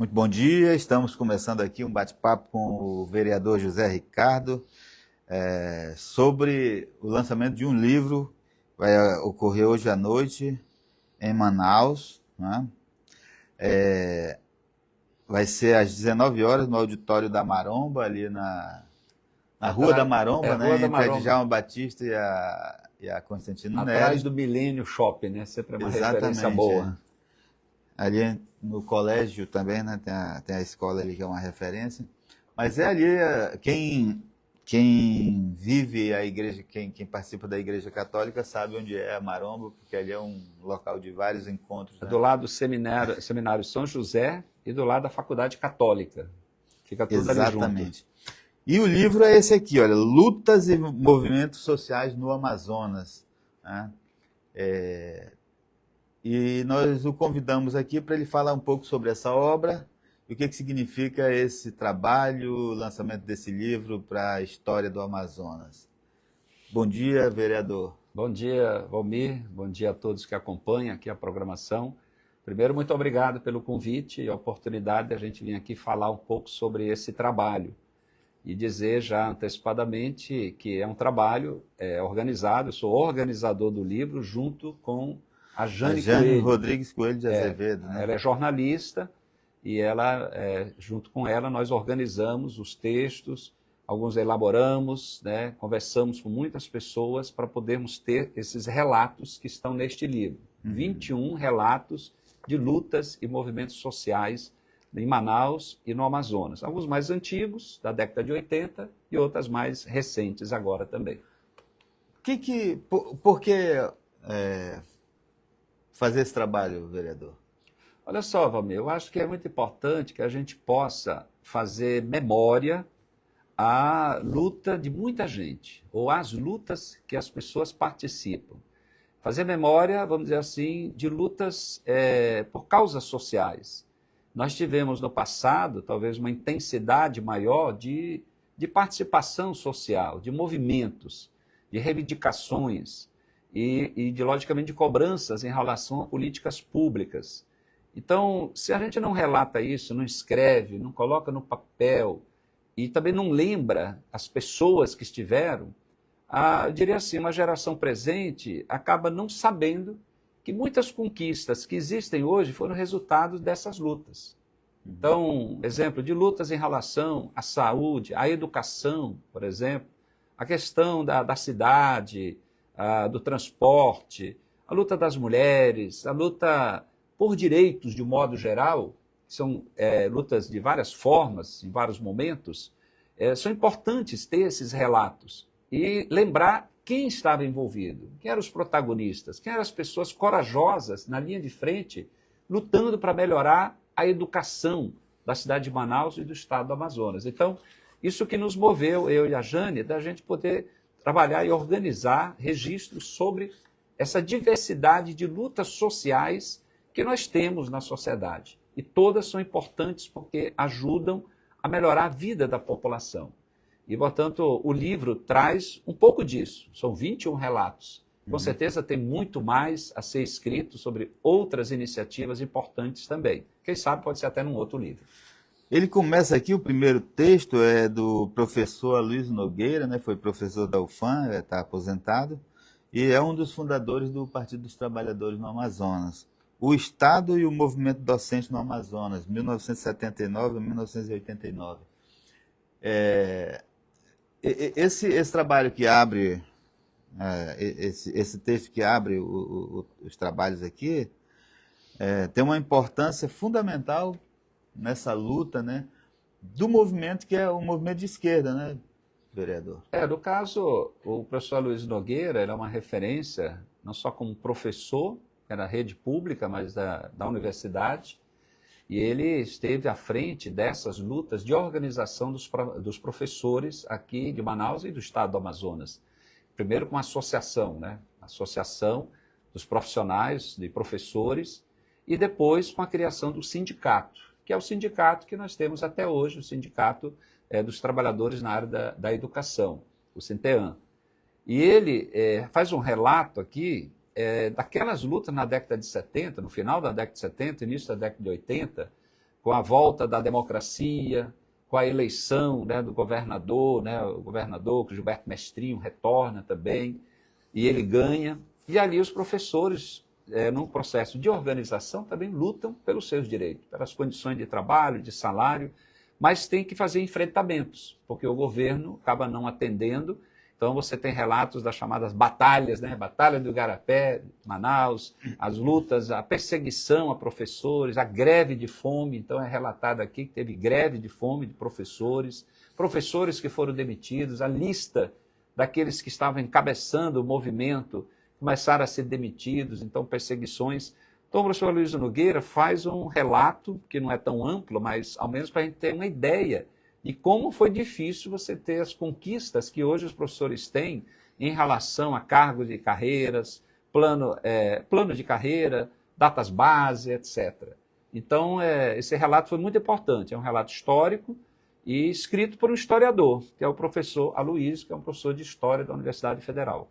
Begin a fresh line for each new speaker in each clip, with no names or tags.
Muito bom dia, estamos começando aqui um bate-papo com o vereador José Ricardo sobre o lançamento de um livro, vai ocorrer hoje à noite em Manaus, né? Vai ser às 19 horas no auditório da Maromba, ali na Rua da Maromba,
Rua
né?
da
Entre a
Maromba,
Djalma Batista e a Constantino
atrás
Neri.
do Milênio Shopping, né? Sempre é uma referência
Exatamente.
boa.
Ali no colégio também, né? Tem a escola ali que é uma referência. Mas é ali, quem vive a igreja, quem participa da igreja católica sabe onde é a Maromba, porque ali é um local de vários encontros,
É
né?
do lado do seminário São José e do lado da Faculdade Católica. Fica tudo ali junto.
Exatamente. E o livro é esse aqui, olha, Lutas e Movimentos Sociais no Amazonas, né? E nós o convidamos aqui para ele falar um pouco sobre essa obra e o que significa esse trabalho, o lançamento desse livro para a história do Amazonas. Bom dia, vereador.
Bom dia, Valmir. Bom dia a todos que acompanham aqui a programação. Primeiro, muito obrigado pelo convite e a oportunidade de a gente vir aqui falar um pouco sobre esse trabalho. E dizer já antecipadamente que é um trabalho organizado, eu sou organizador do livro junto com a Jane Coelho.
Rodrigues Coelho de Azevedo, né?
Ela é jornalista e junto com ela nós organizamos os textos, alguns elaboramos, né, conversamos com muitas pessoas para podermos ter esses relatos que estão neste livro. 21 relatos de lutas e movimentos sociais em Manaus e no Amazonas. Alguns mais antigos, da década de 80, e outras mais recentes agora também.
Por que fazer esse trabalho, vereador?
Olha só, Valmir, eu acho que é muito importante que a gente possa fazer memória à luta de muita gente, ou às lutas que as pessoas participam. Fazer memória, vamos dizer assim, de lutas por causas sociais. Nós tivemos no passado, talvez, uma intensidade maior de participação social, de movimentos, de reivindicações logicamente, de cobranças em relação a políticas públicas. Então, se a gente não relata isso, não escreve, não coloca no papel e também não lembra as pessoas que estiveram, eu diria assim, uma geração presente acaba não sabendo que muitas conquistas que existem hoje foram resultados dessas lutas. Então, exemplo de lutas em relação à saúde, à educação, por exemplo, a questão da cidade, do transporte, a luta das mulheres, a luta por direitos de um modo geral, são lutas de várias formas, em vários momentos, são importantes ter esses relatos e lembrar quem estava envolvido, quem eram os protagonistas, quem eram as pessoas corajosas na linha de frente, lutando para melhorar a educação da cidade de Manaus e do estado do Amazonas. Então, isso que nos moveu, eu e a Jane, da gente poder trabalhar e organizar registros sobre essa diversidade de lutas sociais que nós temos na sociedade. E todas são importantes porque ajudam a melhorar a vida da população. E, portanto, o livro traz um pouco disso. São 21 relatos. Com certeza tem muito mais a ser escrito sobre outras iniciativas importantes também. Quem sabe pode ser até num outro livro.
Ele começa aqui, o primeiro texto é do professor Aloysio Nogueira, né? Foi professor da UFAM, está aposentado, e é um dos fundadores do Partido dos Trabalhadores no Amazonas. O Estado e o Movimento Docente no Amazonas, 1979 a 1989. Esse trabalho que abre, esse texto que abre os trabalhos aqui, tem uma importância fundamental nessa luta, né, do movimento que é o movimento de esquerda, né, vereador?
No caso, o professor Aloysio Nogueira era uma referência, não só como professor, era rede pública, mas da universidade, e ele esteve à frente dessas lutas de organização dos professores aqui de Manaus e do estado do Amazonas. Primeiro com a associação, né? Associação dos profissionais, de professores, e depois com a criação do sindicato, que é o sindicato que nós temos até hoje, o Sindicato dos Trabalhadores na área da educação, o Sinteam. E ele faz um relato aqui daquelas lutas na década de 70, no final da década de 70, início da década de 80, com a volta da democracia, com a eleição, né, do governador, né, o governador Gilberto Mestrinho retorna também, e ele ganha. E ali os professores, num processo de organização, também lutam pelos seus direitos, pelas condições de trabalho, de salário, mas tem que fazer enfrentamentos, porque o governo acaba não atendendo. Então você tem relatos das chamadas batalhas, né? Batalha do Igarapé, Manaus, as lutas, a perseguição a professores, a greve de fome. Então é relatado aqui que teve greve de fome de professores, professores que foram demitidos, a lista daqueles que estavam encabeçando o movimento começaram a ser demitidos, então perseguições. Então o professor Luiz Nogueira faz um relato, que não é tão amplo, mas ao menos para a gente ter uma ideia de como foi difícil você ter as conquistas que hoje os professores têm em relação a cargos de carreiras, plano de carreira, datas base, etc. Então, esse relato foi muito importante, é um relato histórico e escrito por um historiador, que é o professor Aloysio, que é um professor de História da Universidade Federal.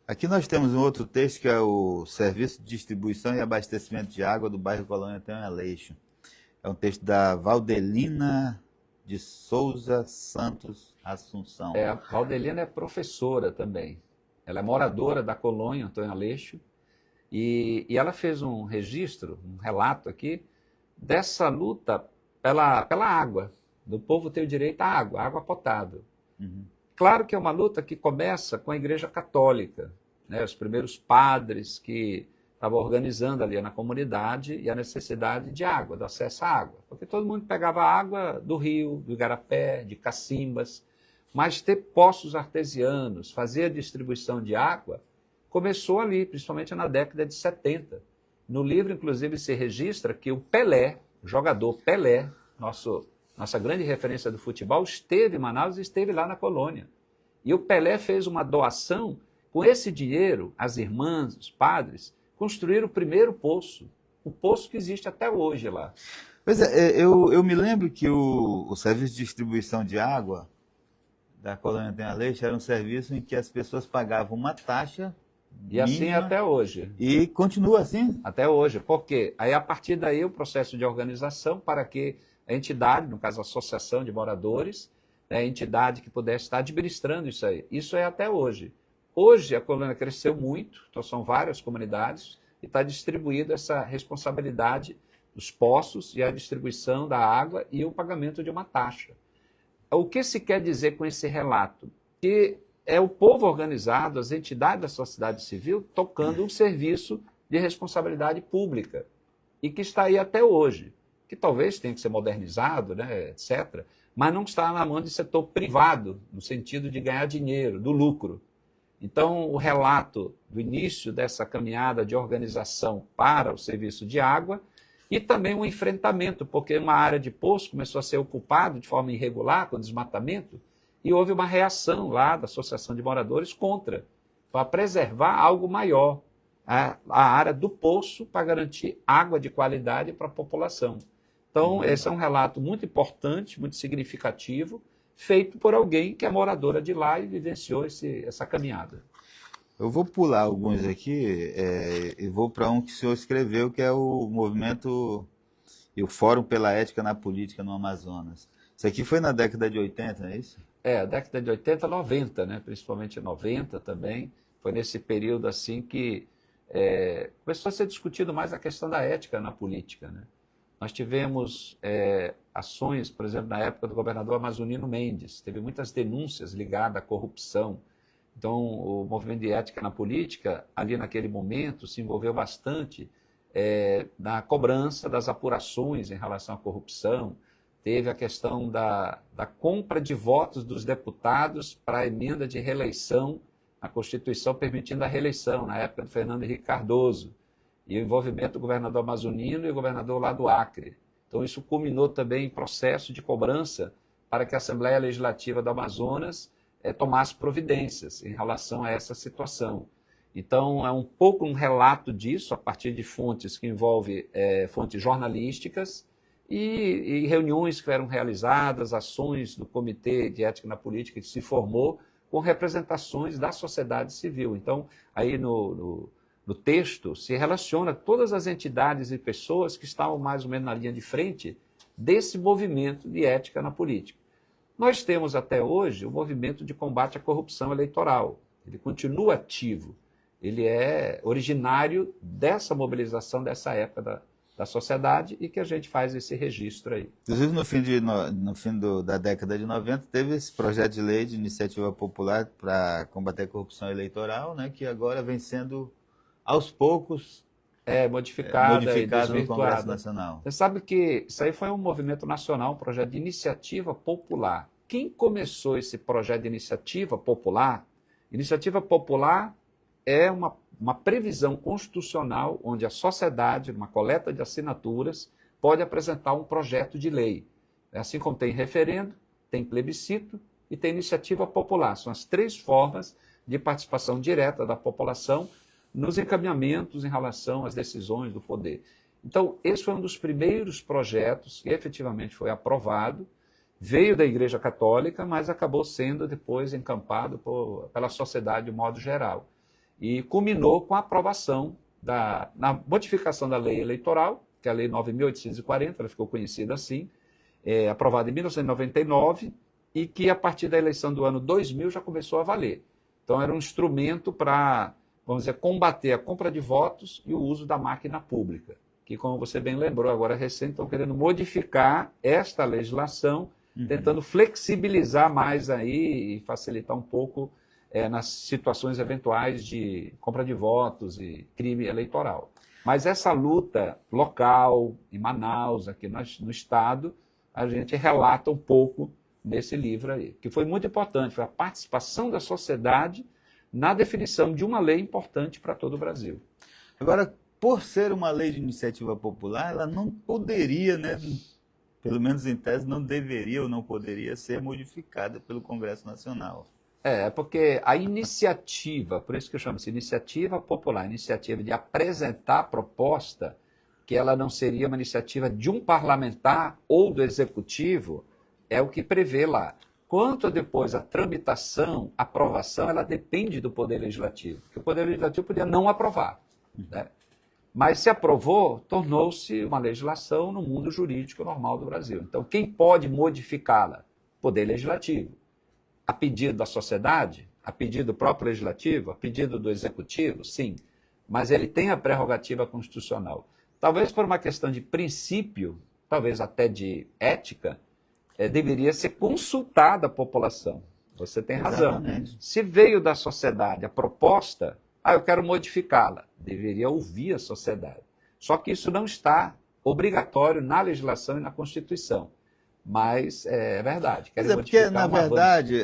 Aqui nós temos um outro texto que é o Serviço de Distribuição e Abastecimento de Água do bairro Colônia Tenho Aleixo. É um texto da Valdelina de Souza Santos Assunção.
A Valdelina é professora também. Ela é moradora da colônia Antônio Aleixo e ela fez um registro, um relato aqui, dessa luta pela água, do povo ter o direito à água potável.
Uhum.
Claro que é uma luta que começa com a Igreja Católica, né? Os primeiros padres que estavam organizando ali na comunidade e a necessidade de água, do acesso à água. Porque todo mundo pegava água do rio, do Igarapé, de Cacimbas, mas ter poços artesianos, fazer a distribuição de água, começou ali, principalmente na década de 70. No livro, inclusive, se registra que o Pelé, o jogador Pelé, nossa grande referência do futebol, esteve em Manaus e esteve lá na colônia. E o Pelé fez uma doação, com esse dinheiro, as irmãs, os padres, construíram o primeiro poço, o poço que existe até hoje lá.
Pois é, eu me lembro que o serviço de distribuição de água da Colônia Tenho Aleixo era um serviço em que as pessoas pagavam uma taxa
E assim é até hoje.
E continua assim?
Até hoje. Por quê? Aí, a partir daí, o processo de organização para que a entidade, no caso a associação de moradores, a entidade que pudesse estar administrando isso aí. Isso é até hoje. Hoje a colônia cresceu muito, então são várias comunidades, e está distribuída essa responsabilidade dos poços e a distribuição da água e o pagamento de uma taxa. O que se quer dizer com esse relato? Que é o povo organizado, as entidades da sociedade civil, tocando um serviço de responsabilidade pública, e que está aí até hoje, que talvez tenha que ser modernizado, né, etc., mas não está na mão de setor privado, no sentido de ganhar dinheiro, do lucro. Então, o relato do início dessa caminhada de organização para o serviço de água e também um enfrentamento, porque uma área de poço começou a ser ocupada de forma irregular, com desmatamento, e houve uma reação lá da Associação de Moradores contra, para preservar algo maior, a área do poço, para garantir água de qualidade para a população. Então, esse é um relato muito importante, muito significativo, feito por alguém que é moradora de lá e vivenciou essa caminhada.
Eu vou pular alguns aqui e vou para um que o senhor escreveu, que é o movimento e o Fórum pela Ética na Política no Amazonas. Isso aqui foi na década de 80, não é isso?
A década de 80, 90, né? Principalmente 90 também. Foi nesse período assim que começou a ser discutido mais a questão da ética na política, né? Nós tivemos ações, por exemplo, na época do governador Amazonino Mendes, teve muitas denúncias ligadas à corrupção. Então, o movimento de ética na política, ali naquele momento, se envolveu bastante na cobrança das apurações em relação à corrupção. Teve a questão da compra de votos dos deputados para a emenda de reeleição na Constituição, permitindo a reeleição, na época do Fernando Henrique Cardoso, e o envolvimento do governador Amazonino e o governador lá do Acre. Então, isso culminou também em processo de cobrança para que a Assembleia Legislativa do Amazonas tomasse providências em relação a essa situação. Então, é um pouco um relato disso, a partir de fontes que envolvem fontes jornalísticas e reuniões que eram realizadas, ações do Comitê de Ética na Política que se formou com representações da sociedade civil. Então, aí no no texto, se relaciona todas as entidades e pessoas que estavam mais ou menos na linha de frente desse movimento de ética na política. Nós temos até hoje o movimento de combate à corrupção eleitoral. Ele continua ativo. Ele é originário dessa mobilização, dessa época da sociedade, e que a gente faz esse registro aí.
Inclusive, no fim da década de 90, teve esse projeto de lei de iniciativa popular para combater a corrupção eleitoral, né, que agora vem sendo, aos poucos,
modificado
no Congresso Nacional.
Você sabe que isso aí foi um movimento nacional, um projeto de iniciativa popular. Quem começou esse projeto de iniciativa popular? Iniciativa popular é uma previsão constitucional onde a sociedade, numa coleta de assinaturas, pode apresentar um projeto de lei. Assim como tem referendo, tem plebiscito e tem iniciativa popular. São as três formas de participação direta da população nos encaminhamentos em relação às decisões do poder. Então, esse foi um dos primeiros projetos que efetivamente foi aprovado, veio da Igreja Católica, mas acabou sendo depois encampado pela sociedade de modo geral. E culminou com a aprovação na modificação da lei eleitoral, que é a Lei 9.840, ela ficou conhecida assim, aprovada em 1999, e que a partir da eleição do ano 2000 já começou a valer. Então, era um instrumento para, vamos dizer, combater a compra de votos e o uso da máquina pública, que, como você bem lembrou, agora recente, estão querendo modificar esta legislação, tentando flexibilizar mais aí e facilitar um pouco nas situações eventuais de compra de votos e crime eleitoral. Mas essa luta local, em Manaus, aqui no Estado, a gente relata um pouco nesse livro aí, que foi muito importante, foi a participação da sociedade na definição de uma lei importante para todo o Brasil.
Agora, por ser uma lei de iniciativa popular, ela não poderia, né, pelo menos em tese, não deveria ou não poderia ser modificada pelo Congresso Nacional.
Porque a iniciativa, por isso que eu chamo de iniciativa popular, iniciativa de apresentar a proposta, que ela não seria uma iniciativa de um parlamentar ou do executivo, é o que prevê lá. Quanto depois a tramitação, a aprovação, ela depende do Poder Legislativo, porque o Poder Legislativo podia não aprovar, né? Mas se aprovou, tornou-se uma legislação no mundo jurídico normal do Brasil. Então, quem pode modificá-la? Poder Legislativo. A pedido da sociedade, a pedido do próprio Legislativo, a pedido do Executivo, sim. Mas ele tem a prerrogativa constitucional. Talvez por uma questão de princípio, talvez até de ética, deveria ser consultada a população. Você tem razão.
Exatamente.
Se veio da sociedade a proposta, eu quero modificá-la. Deveria ouvir a sociedade. Só que isso não está obrigatório na legislação e na Constituição. Mas é verdade.
Mas porque, na verdade,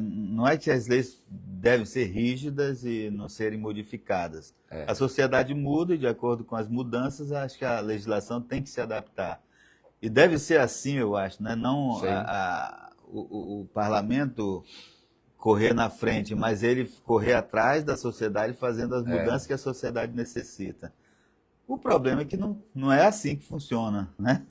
não é que as leis devem ser rígidas e não serem modificadas. A sociedade muda e, de acordo com as mudanças, acho que a legislação tem que se adaptar. E deve ser assim, eu acho, né? Não o parlamento correr na frente, mas ele correr atrás da sociedade fazendo as mudanças que a sociedade necessita. O problema é que não é assim que funciona, né?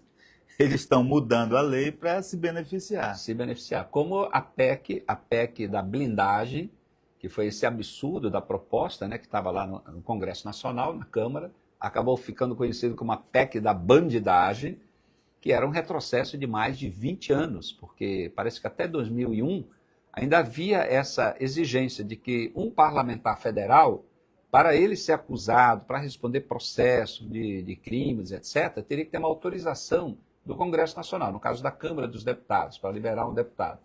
Eles estão mudando a lei para se beneficiar.
Se beneficiar. Como a PEC da blindagem, que foi esse absurdo da proposta, né, que estava lá no Congresso Nacional, na Câmara, acabou ficando conhecido como a PEC da bandidagem, que era um retrocesso de mais de 20 anos, porque parece que até 2001 ainda havia essa exigência de que um parlamentar federal, para ele ser acusado, para responder processo de crimes, etc., teria que ter uma autorização do Congresso Nacional, no caso da Câmara dos Deputados, para liberar um deputado.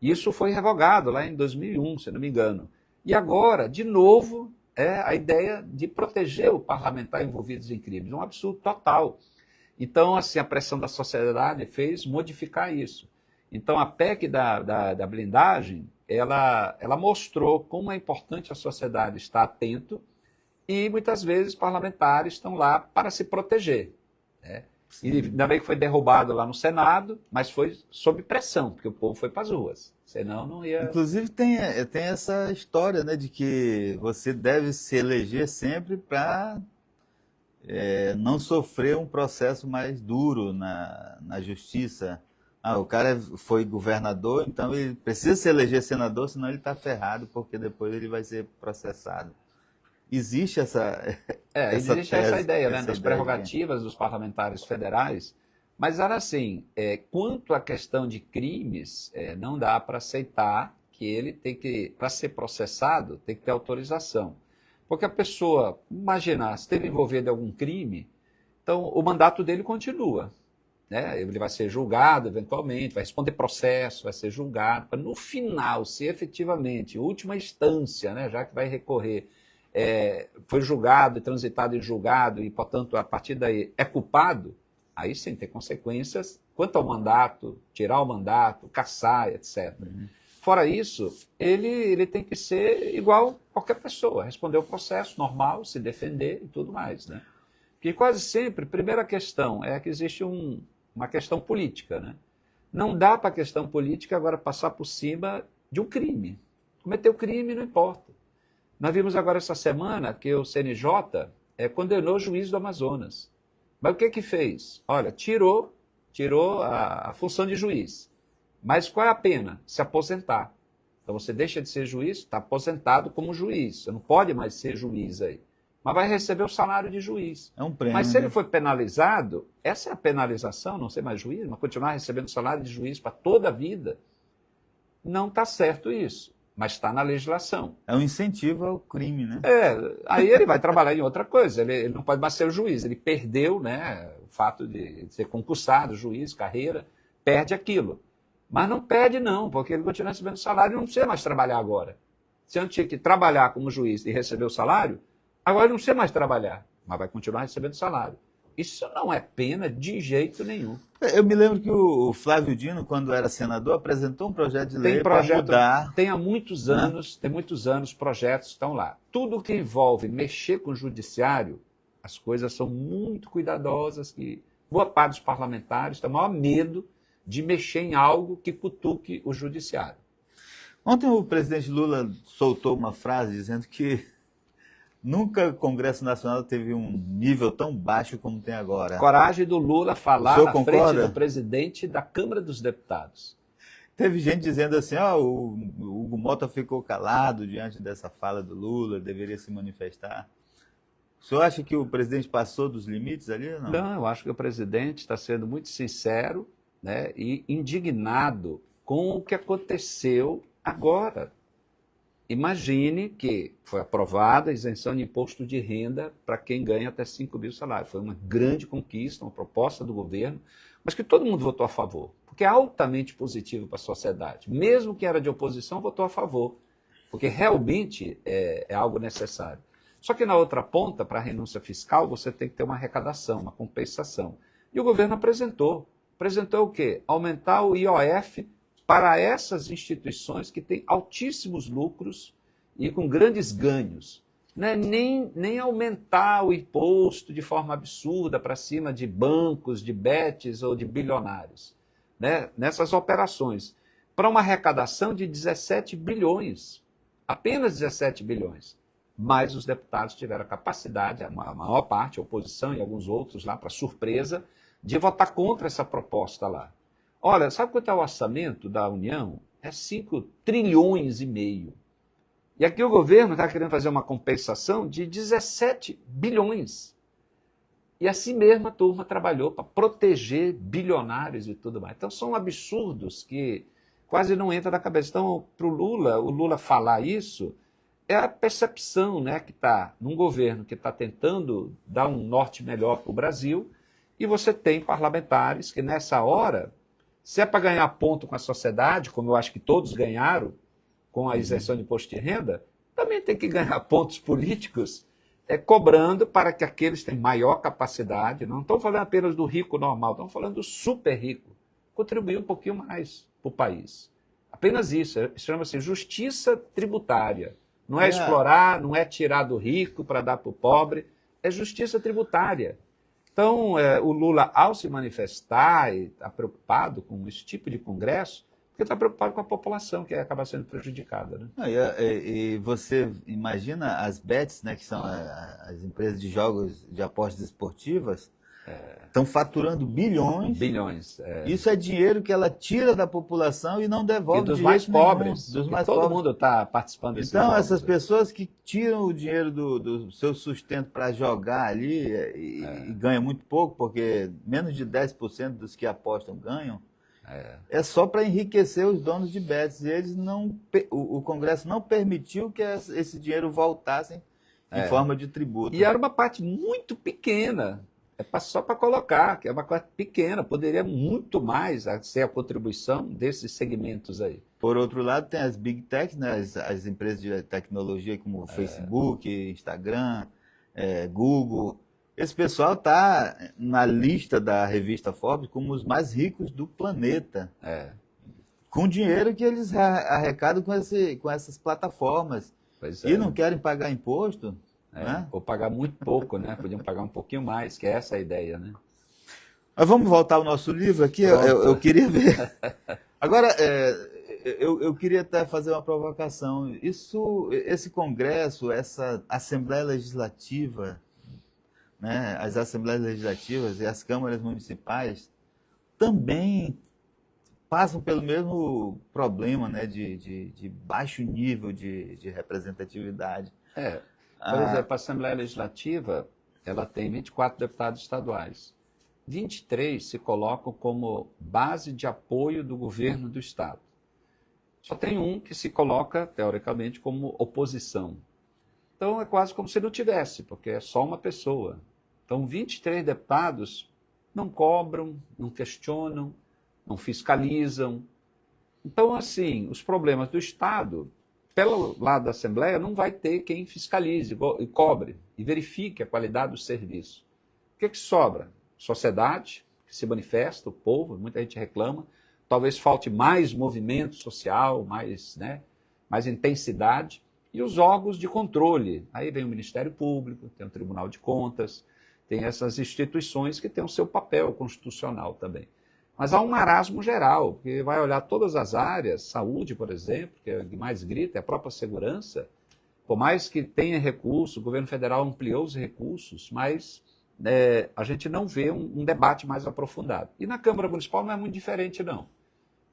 Isso foi revogado lá em 2001, se não me engano. E agora, de novo, a ideia de proteger o parlamentar envolvido em crimes. Um absurdo total. Então, assim, a pressão da sociedade fez modificar isso. Então, a PEC da blindagem, ela mostrou como é importante a sociedade estar atento e, muitas vezes, parlamentares estão lá para se proteger, né? E ainda bem que foi derrubado lá no Senado, mas foi sob pressão, porque o povo foi para as ruas. Senão não ia...
Inclusive tem essa história, né, de que você deve se eleger sempre para não sofrer um processo mais duro na justiça. O cara foi governador, então ele precisa se eleger senador, senão ele está ferrado, porque depois ele vai ser processado. existe essa
Existe essa
tese,
ideia, né,
essa
das
ideia
prerrogativas dos parlamentares federais, mas era assim, quanto à questão de crimes, não dá para aceitar que ele tem que, para ser processado, tem que ter autorização. Porque a pessoa, imaginar, se esteve envolvido em algum crime, então o mandato dele continua. Né? Ele vai ser julgado eventualmente, vai responder processo, vai ser julgado, para no final, se efetivamente, última instância, né, já que vai recorrer, foi julgado, transitado em julgado e, portanto, a partir daí é culpado, aí sim tem consequências quanto ao mandato, tirar o mandato, cassar, etc. Fora isso, ele tem que ser igual qualquer pessoa, responder o processo normal, se defender e tudo mais. Né? Porque quase sempre, primeira questão é que existe uma questão política. Né? Não dá para a questão política agora passar por cima de um crime. Cometeu crime, não importa. Nós vimos agora essa semana que o CNJ condenou o juiz do Amazonas. Mas o que fez? Olha, tirou a função de juiz. Mas qual é a pena? Se aposentar. Então você deixa de ser juiz, está aposentado como juiz. Você não pode mais ser juiz aí. Mas vai receber o salário de juiz.
É um prêmio.
Mas se ele foi penalizado, essa é a penalização, não ser mais juiz, mas continuar recebendo salário de juiz para toda a vida. Não está certo isso, mas está na legislação.
É um incentivo ao crime, né?
Aí ele vai trabalhar em outra coisa, ele não pode mais ser o juiz, ele perdeu, né, o fato de ser concursado, juiz, carreira, perde aquilo. Mas não perde não, porque ele continua recebendo salário e não precisa mais trabalhar agora. Se antes tinha que trabalhar como juiz e receber o salário, agora ele não precisa mais trabalhar, mas vai continuar recebendo salário. Isso não é pena de jeito nenhum.
Eu me lembro que o Flávio Dino, quando era senador, apresentou um projeto de lei para mudar.
Tem há muitos anos, projetos estão lá. Tudo que envolve mexer com o judiciário, as coisas são muito cuidadosas, e boa parte dos parlamentares tem o maior medo de mexer em algo que cutuque o judiciário.
Ontem o presidente Lula soltou uma frase dizendo que nunca o Congresso Nacional teve um nível tão baixo como tem agora.
Coragem do Lula falar na
concorda?
Frente do presidente da Câmara dos Deputados.
Teve gente dizendo assim, o Hugo Mota ficou calado diante dessa fala do Lula, deveria se manifestar. O senhor acha que o presidente passou dos limites ali ou não?
Não, eu acho que o presidente está sendo muito sincero, né, e indignado com o que aconteceu agora. Imagine que foi aprovada a isenção de imposto de renda para quem ganha até 5 mil salários. Foi uma grande conquista, uma proposta do governo, mas que todo mundo votou a favor, porque é altamente positivo para a sociedade. Mesmo quem era de oposição votou a favor, porque realmente é algo necessário. Só que na outra ponta, para a renúncia fiscal, você tem que ter uma arrecadação, uma compensação. E o governo apresentou. Apresentou o quê? Aumentar o IOF para essas instituições que têm altíssimos lucros e com grandes ganhos. Né? Nem aumentar o imposto de forma absurda para cima de bancos, de bets ou de bilionários. Né? Nessas operações. Para uma arrecadação de 17 bilhões. Apenas 17 bilhões. Mas os deputados tiveram a capacidade, a maior parte, a oposição e alguns outros lá, para surpresa, de votar contra essa proposta lá. Olha, sabe quanto é o orçamento da União? É 5 trilhões e meio. E aqui o governo está querendo fazer uma compensação de 17 bilhões. E assim mesmo a turma trabalhou para proteger bilionários e tudo mais. Então são absurdos que quase não entra na cabeça. Então, para o Lula falar isso, é a percepção, né, que está num governo que está tentando dar um norte melhor para o Brasil, e você tem parlamentares que nessa hora, se é para ganhar ponto com a sociedade, como eu acho que todos ganharam com a isenção de imposto de renda, também tem que ganhar pontos políticos cobrando para que aqueles que têm maior capacidade, não estão falando apenas do rico normal, estão falando do super rico, contribuir um pouquinho mais para o país. Apenas isso, chama-se justiça tributária. Não é explorar, não é tirar do rico para dar para o pobre, é justiça tributária. Então, o Lula, ao se manifestar e está preocupado com esse tipo de congresso, porque está preocupado com a população, que acaba sendo prejudicada. Né?
E você imagina as bets, né, que são as empresas de jogos de apostas esportivas, Estão faturando bilhões.
Bilhões.
Isso é dinheiro que ela tira da população e não devolve
E dos
de
mais
jeito nenhum,
pobres.
dos mais
Todo
pobres.
mundo está participando desse
Então,
negócio.
essas pessoas que tiram o dinheiro do seu sustento para jogar ali e ganham muito pouco, porque menos de 10% dos que apostam ganham, é só para enriquecer os donos de bets. E eles não, o Congresso não permitiu que esse dinheiro voltasse em forma de tributo.
E era uma parte muito pequena. Só para colocar, que é uma parte pequena, poderia muito mais ser a contribuição desses segmentos aí.
Por outro lado, tem as Big Techs, né, as empresas de tecnologia como Facebook, Instagram, Google. Esse pessoal está na lista da revista Forbes como os mais ricos do planeta. Com dinheiro que eles arrecadam com essas plataformas. E não querem pagar imposto. Né?
Ou pagar muito pouco, né? Podiam pagar um pouquinho mais, que é essa a ideia, né?
Mas vamos voltar ao nosso livro aqui, eu queria ver. Agora, eu queria até fazer uma provocação. Esse Congresso, essa Assembleia Legislativa, né, as Assembleias Legislativas e as câmaras municipais também passam pelo mesmo problema, né, de baixo nível de representatividade.
Por exemplo, a Assembleia Legislativa, ela tem 24 deputados estaduais. 23 se colocam como base de apoio do governo do Estado. Só tem um que se coloca, teoricamente, como oposição. Então, é quase como se não tivesse, porque é só uma pessoa. Então, 23 deputados não cobram, não questionam, não fiscalizam. Então, assim, os problemas do Estado, pelo lado da Assembleia, não vai ter quem fiscalize e cobre e verifique a qualidade do serviço. O que sobra? Sociedade, que se manifesta, o povo, muita gente reclama. Talvez falte mais movimento social, mais intensidade. E os órgãos de controle. Aí vem o Ministério Público, tem o Tribunal de Contas, tem essas instituições que têm o seu papel constitucional também. Mas há um marasmo geral, que vai olhar todas as áreas, saúde, por exemplo, que é o que mais grita, é a própria segurança. Por mais que tenha recurso, o governo federal ampliou os recursos, mas a gente não vê um debate mais aprofundado. E na Câmara Municipal não é muito diferente, não.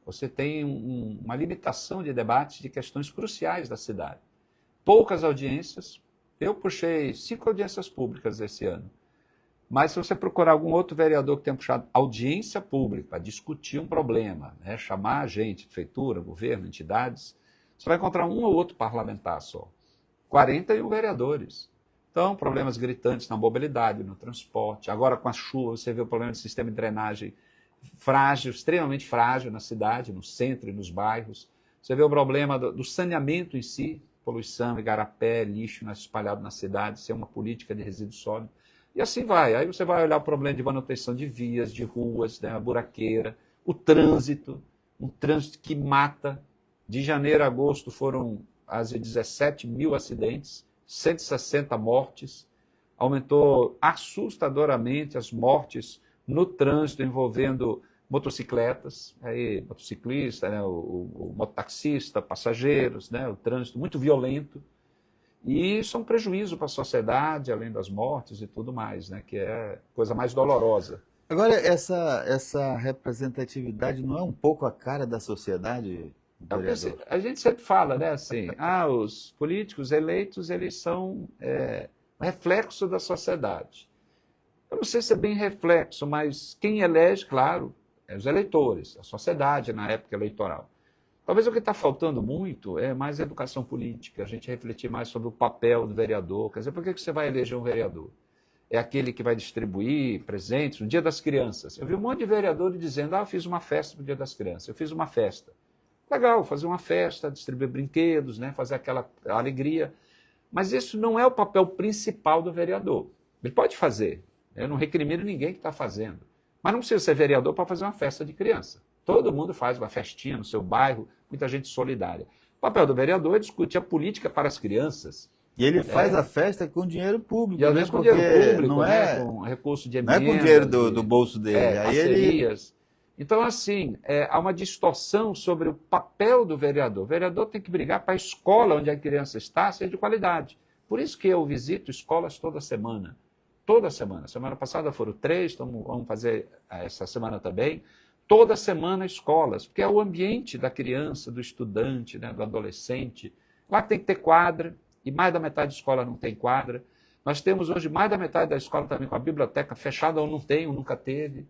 Você tem uma limitação de debate de questões cruciais da cidade. Poucas audiências. Eu puxei 5 audiências públicas esse ano. Mas se você procurar algum outro vereador que tenha puxado audiência pública para discutir um problema, né, chamar a gente, prefeitura, governo, entidades, você vai encontrar um ou outro parlamentar só. 41 vereadores. Então, problemas gritantes na mobilidade, no transporte. Agora, com a chuva, você vê o problema do sistema de drenagem frágil, extremamente frágil na cidade, no centro e nos bairros. Você vê o problema do saneamento em si, poluição, igarapé, lixo espalhado na cidade, ser uma política de resíduos sólidos. E assim vai. Aí você vai olhar o problema de manutenção de vias, de ruas, né, a buraqueira, o trânsito, um trânsito que mata. De janeiro a agosto foram quase 17 mil acidentes, 160 mortes. Aumentou assustadoramente as mortes no trânsito envolvendo motocicletas, aí, motociclista, né, o mototaxista, passageiros, né, o trânsito muito violento. E isso é um prejuízo para a sociedade, além das mortes e tudo mais, né? Que é a coisa mais dolorosa.
Agora, essa representatividade não é um pouco a cara da sociedade, vereador?
A gente sempre fala, né, assim, os políticos eleitos, eles são reflexo da sociedade. Eu não sei se é bem reflexo, mas quem elege, claro, é os eleitores, a sociedade na época eleitoral. Talvez o que está faltando muito é mais educação política, a gente refletir mais sobre o papel do vereador. Quer dizer, por que você vai eleger um vereador? É aquele que vai distribuir presentes no Dia das Crianças. Eu vi um monte de vereadores dizendo, eu fiz uma festa no Dia das Crianças, eu fiz uma festa. Legal, fazer uma festa, distribuir brinquedos, né, fazer aquela alegria. Mas isso não é o papel principal do vereador. Ele pode fazer, eu não recrimino ninguém que está fazendo. Mas não precisa ser vereador para fazer uma festa de criança. Todo mundo faz uma festinha no seu bairro, muita gente solidária. O papel do vereador é discutir a política para as crianças.
E ele faz a festa com dinheiro público.
E às vezes com dinheiro público,
não
com recurso de
não
emendas.
É com dinheiro do bolso dele. Aí
parcerias. Então, assim, há uma distorção sobre o papel do vereador. O vereador tem que brigar para a escola onde a criança está ser de qualidade. Por isso que eu visito escolas toda semana. Toda semana. Semana passada foram 3, então vamos fazer essa semana também. Toda semana escolas, porque é o ambiente da criança, do estudante, né, do adolescente. Lá tem que ter quadra, e mais da metade da escola não tem quadra. Nós temos hoje mais da metade da escola também com a biblioteca fechada, ou não tem, ou nunca teve.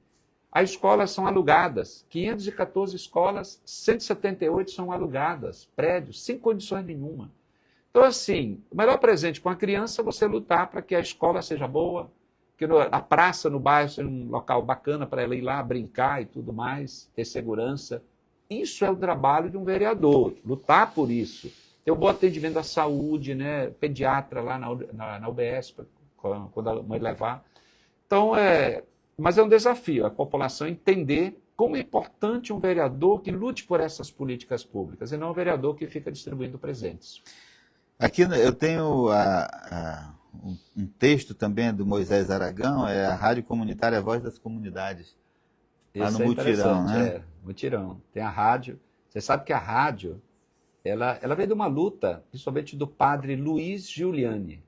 As escolas são alugadas, 514 escolas, 178 são alugadas, prédios, sem condições nenhuma. Então, assim, o melhor presente para uma criança é você lutar para que a escola seja boa, que a praça no bairro seja um local bacana para ela ir lá brincar e tudo mais, ter segurança. Isso é o trabalho de um vereador, lutar por isso. Ter um bom atendimento à saúde, né? Pediatra lá na UBS, quando a mãe levar. Então, mas é um desafio a população entender como é importante um vereador que lute por essas políticas públicas, e não um vereador que fica distribuindo presentes.
Aqui eu tenho um texto também do Moisés Aragão, é a Rádio Comunitária Voz das Comunidades, lá no Mutirão, né?
Mutirão. Tem a rádio. Você sabe que a rádio, ela veio de uma luta, principalmente do padre Luiz Giuliani.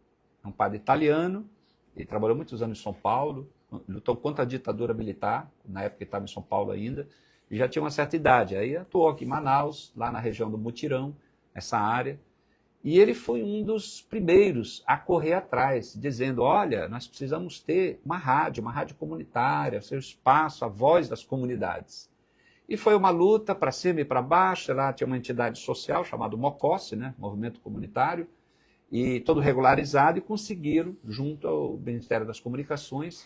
É um padre italiano, ele trabalhou muitos anos em São Paulo, lutou contra a ditadura militar, na época ele estava em São Paulo ainda, e já tinha uma certa idade. Aí atuou aqui em Manaus, lá na região do Mutirão, essa área. E ele foi um dos primeiros a correr atrás, dizendo, olha, nós precisamos ter uma rádio comunitária, seu espaço, a voz das comunidades. E foi uma luta para cima e para baixo, lá tinha uma entidade social chamada Mocossi, né, Movimento Comunitário, e todo regularizado, e conseguiram, junto ao Ministério das Comunicações,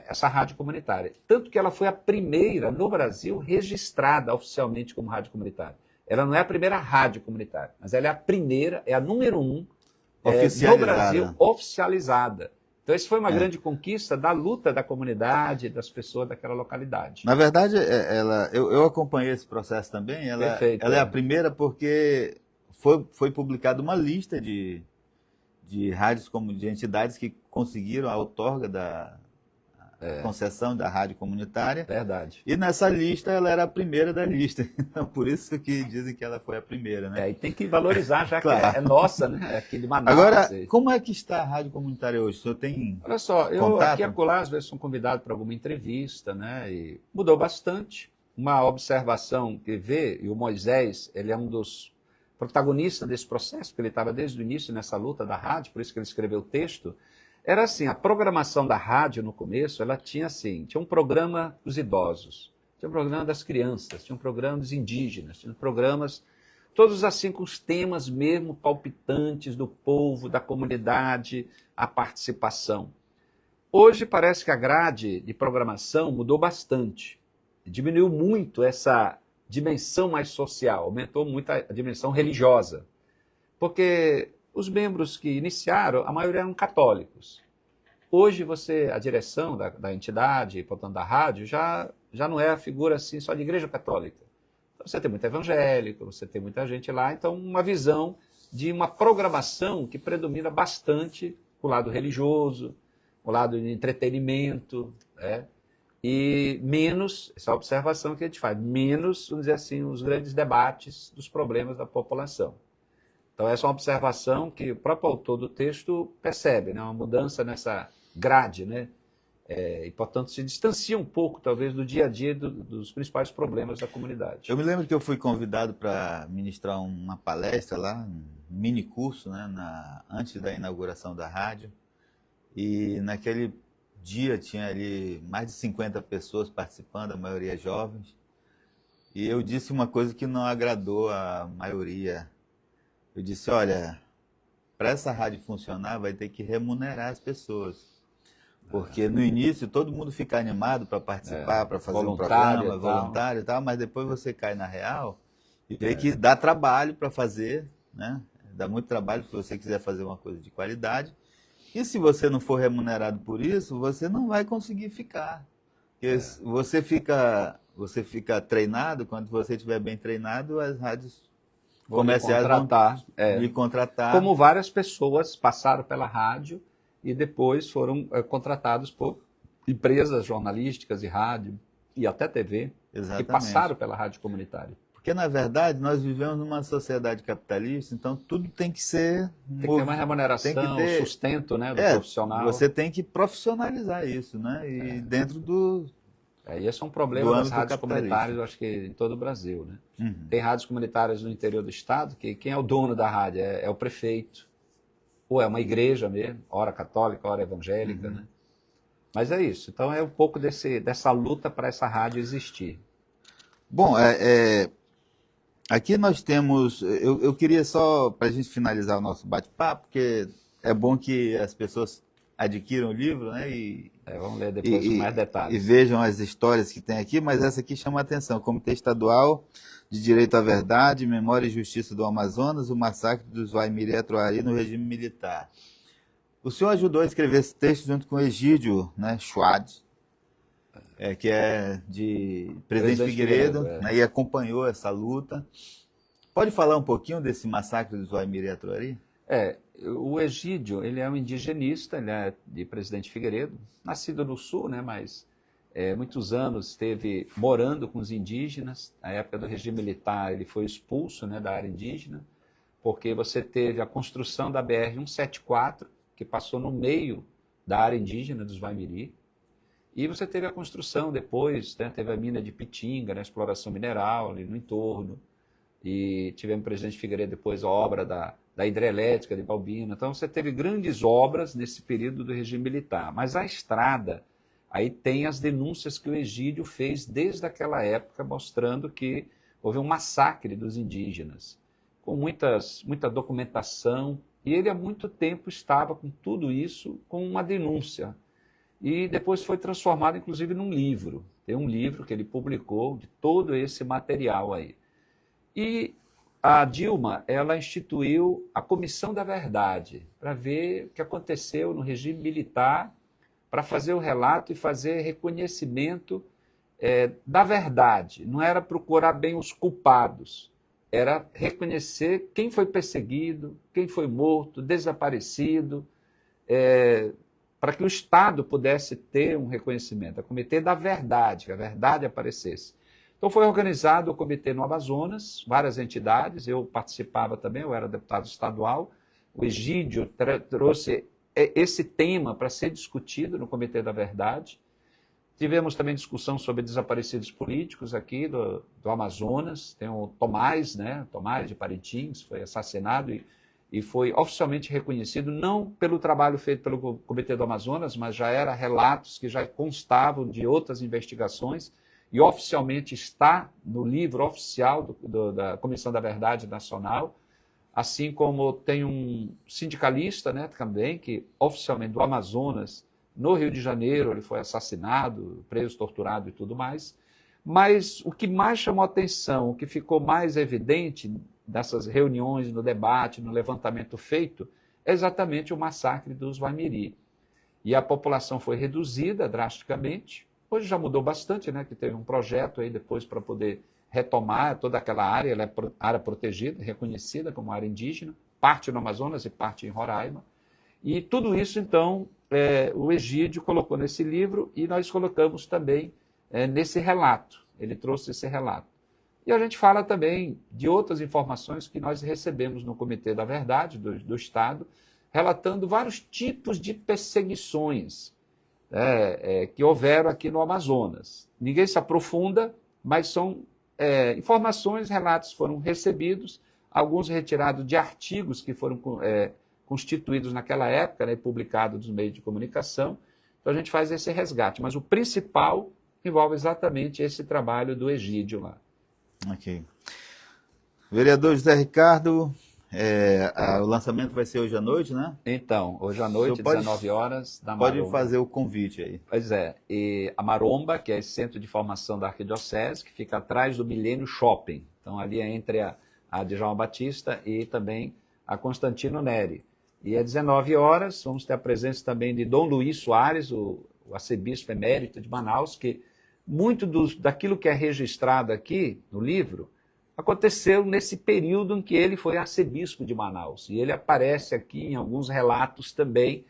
essa rádio comunitária. Tanto que ela foi a primeira no Brasil registrada oficialmente como rádio comunitária. Ela não é a primeira rádio comunitária, mas ela é a primeira, é a número 1 no Brasil oficializada. Então, isso foi uma grande conquista da luta da comunidade, das pessoas daquela localidade.
Na verdade, eu acompanhei esse processo também. Ela é a primeira porque foi publicada uma lista de rádios, de entidades que conseguiram a outorga da concessão da rádio comunitária.
Verdade.
E nessa lista ela era a primeira da lista. Então, por isso que dizem que ela foi a primeira, né?
E tem que valorizar, já claro. Que é nossa, né? É aqui de Manaus.
Agora, como é que está a rádio comunitária hoje? O senhor tem
Olha só, eu
contato?
Aqui e acolá, às vezes sou convidado para alguma entrevista, né? E mudou bastante. Uma observação que vê, e o Moisés, ele é um dos protagonistas desse processo, porque ele estava desde o início nessa luta da rádio, por isso que ele escreveu o texto. Era assim, a programação da rádio no começo, ela tinha assim, tinha um programa dos idosos, tinha um programa das crianças, tinha um programa dos indígenas, tinha programas, todos assim com os temas mesmo palpitantes do povo, da comunidade, a participação. Hoje parece que a grade de programação mudou bastante, diminuiu muito essa dimensão mais social, aumentou muito a dimensão religiosa, porque os membros que iniciaram, a maioria eram católicos. Hoje a direção da entidade, portanto da rádio, já não é a figura assim só de igreja católica. Então, você tem muito evangélico, você tem muita gente lá, então uma visão de uma programação que predomina bastante o lado religioso, o lado de entretenimento, e menos, essa observação que a gente faz, menos, vamos dizer assim, os grandes debates dos problemas da população. Então, essa é uma observação que o próprio autor do texto percebe, né? Uma mudança nessa grade, né? E, portanto, se distancia um pouco, talvez, do dia a dia dos principais problemas da comunidade.
Eu me lembro que eu fui convidado para ministrar uma palestra lá, um mini curso, né? Antes da inauguração da rádio, e naquele dia tinha ali mais de 50 pessoas participando, a maioria jovens, e eu disse uma coisa que não agradou a maioria. Eu disse, olha, para essa rádio funcionar vai ter que remunerar as pessoas. Porque no início todo mundo fica animado para participar, para fazer um programa, voluntário e tal, mas depois você cai na real e vê que dá trabalho para fazer, né? Dá muito trabalho se você quiser fazer uma coisa de qualidade. E se você não for remunerado por isso, você não vai conseguir ficar. Porque você fica treinado, quando você estiver bem treinado, as rádios comerciais vão lhe contratar.
Como várias pessoas passaram pela rádio e depois foram contratados por empresas jornalísticas e rádio e até TV,
Exatamente.
que passaram pela rádio comunitária.
Porque, na verdade, nós vivemos numa sociedade capitalista, então tudo tem que ser...
Tem que ter uma remuneração,
tem que ter,
sustento, né, do profissional.
Você tem que profissionalizar isso, né? E dentro do...
E esse é um problema das rádios
capitalista.
comunitárias, eu acho que em todo o Brasil, né?
Uhum.
Tem rádios comunitárias no interior do estado que quem é o dono da rádio é o prefeito, ou é uma igreja mesmo, ora católica, ora evangélica, né? Mas é isso. Então é um pouco dessa luta para essa rádio existir.
Bom, aqui nós temos... Eu queria só, para a gente finalizar o nosso bate-papo, porque é bom que as pessoas adquiram o livro, né?
Vamos ler depois com mais detalhes.
E vejam as histórias que tem aqui, mas essa aqui chama a atenção. Comitê Estadual de Direito à Verdade, Memória e Justiça do Amazonas, o massacre dos Waimiri-Atuari no regime militar. O senhor ajudou a escrever esse texto junto com o Egídio, né, Schwad, que é de Presidente Figueiredo, né, e acompanhou essa luta. Pode falar um pouquinho desse massacre dos Waimiri-Atuari?
O Egídio, ele é um indigenista, ele é de Presidente Figueiredo, nascido no sul, né, mas muitos anos esteve morando com os indígenas. Na época do regime militar, ele foi expulso, né, da área indígena, porque você teve a construção da BR-174, que passou no meio da área indígena dos Waimiri, e você teve a construção depois, né, teve a mina de Pitinga, né, exploração mineral ali no entorno, e tivemos Presidente Figueiredo depois a obra da hidrelétrica de Balbina. Então você teve grandes obras nesse período do regime militar. Mas a estrada, aí tem as denúncias que o Egídio fez desde aquela época, mostrando que houve um massacre dos indígenas, com muita documentação, e ele há muito tempo estava com tudo isso com uma denúncia. E depois foi transformado, inclusive, num livro. Tem um livro que ele publicou de todo esse material aí. E a Dilma, ela instituiu a Comissão da Verdade, para ver o que aconteceu no regime militar, para fazer o relato e fazer reconhecimento da verdade. Não era procurar bem os culpados, era reconhecer quem foi perseguido, quem foi morto, desaparecido, para que o Estado pudesse ter um reconhecimento, a Comitê da Verdade, que a verdade aparecesse. Então foi organizado o comitê no Amazonas, várias entidades, eu participava também, eu era deputado estadual, o Egídio trouxe esse tema para ser discutido no Comitê da Verdade. Tivemos também discussão sobre desaparecidos políticos aqui do Amazonas, tem o Tomás, né, Tomás de Parintins, foi assassinado e foi oficialmente reconhecido, não pelo trabalho feito pelo Comitê do Amazonas, mas já eram relatos que já constavam de outras investigações, e oficialmente está no livro oficial da Comissão da Verdade Nacional, assim como tem um sindicalista, né, também, que oficialmente do Amazonas, no Rio de Janeiro, ele foi assassinado, preso, torturado e tudo mais. Mas o que mais chamou a atenção, o que ficou mais evidente dessas reuniões, no debate, no levantamento feito, é exatamente o massacre dos Waimiri. E a população foi reduzida drasticamente. Hoje já mudou bastante, né? Que teve um projeto aí depois para poder retomar toda aquela área, ela é área protegida, reconhecida como área indígena, parte no Amazonas e parte em Roraima. E tudo isso, então, o Egídio colocou nesse livro e nós colocamos também nesse relato. Ele trouxe esse relato. E a gente fala também de outras informações que nós recebemos no Comitê da Verdade do Estado, relatando vários tipos de perseguições que houveram aqui no Amazonas. Ninguém se aprofunda, mas são informações, relatos foram recebidos, alguns retirados de artigos que foram constituídos naquela época, né, publicados nos meios de comunicação. Então a gente faz esse resgate, mas o principal envolve exatamente esse trabalho do Egídio lá.
Ok. Vereador José Ricardo, o lançamento vai ser hoje à noite, né?
Então, hoje à noite, 19 horas, da Maromba.
Pode fazer o convite aí.
Pois é. E a Maromba, que é esse centro de formação da Arquidiocese, que fica atrás do Milênio Shopping. Então, ali é entre a Djalma Batista e também a Constantino Neri. E às 19 horas, vamos ter a presença também de Dom Luiz Soares, o arcebispo emérito de Manaus, que muito daquilo que é registrado aqui no livro aconteceu nesse período em que ele foi arcebispo de Manaus. E ele aparece aqui em alguns relatos também,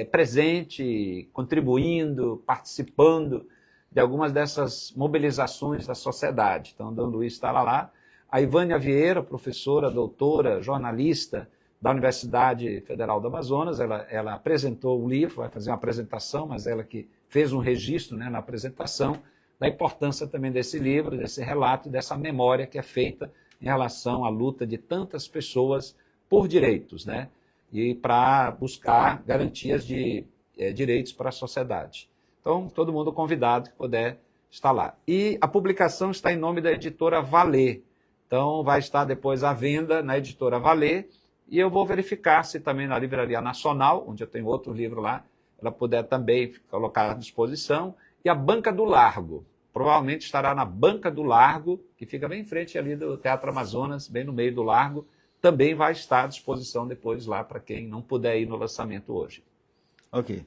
presente, contribuindo, participando de algumas dessas mobilizações da sociedade. Então, Dom Luiz estava lá. A Ivânia Vieira, professora, doutora, jornalista da Universidade Federal do Amazonas, ela apresentou o livro, vai fazer uma apresentação, mas ela que fez um registro, né, na apresentação, da importância também desse livro, desse relato, dessa memória que é feita em relação à luta de tantas pessoas por direitos, né, e para buscar garantias de direitos para a sociedade. Então, todo mundo convidado que puder estar lá. E a publicação está em nome da editora Valer. Então, vai estar depois à venda na editora Valer, e eu vou verificar se também na Livraria Nacional, onde eu tenho outro livro lá, ela puder também colocar à disposição, e a Banca do Largo. Provavelmente estará na Banca do Largo, que fica bem em frente ali do Teatro Amazonas, bem no meio do largo, também vai estar à disposição depois lá para quem não puder ir no lançamento hoje.
Ok.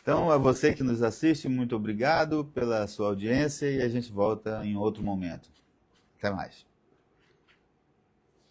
Então, a você que nos assiste, muito obrigado pela sua audiência e a gente volta em outro momento. Até mais.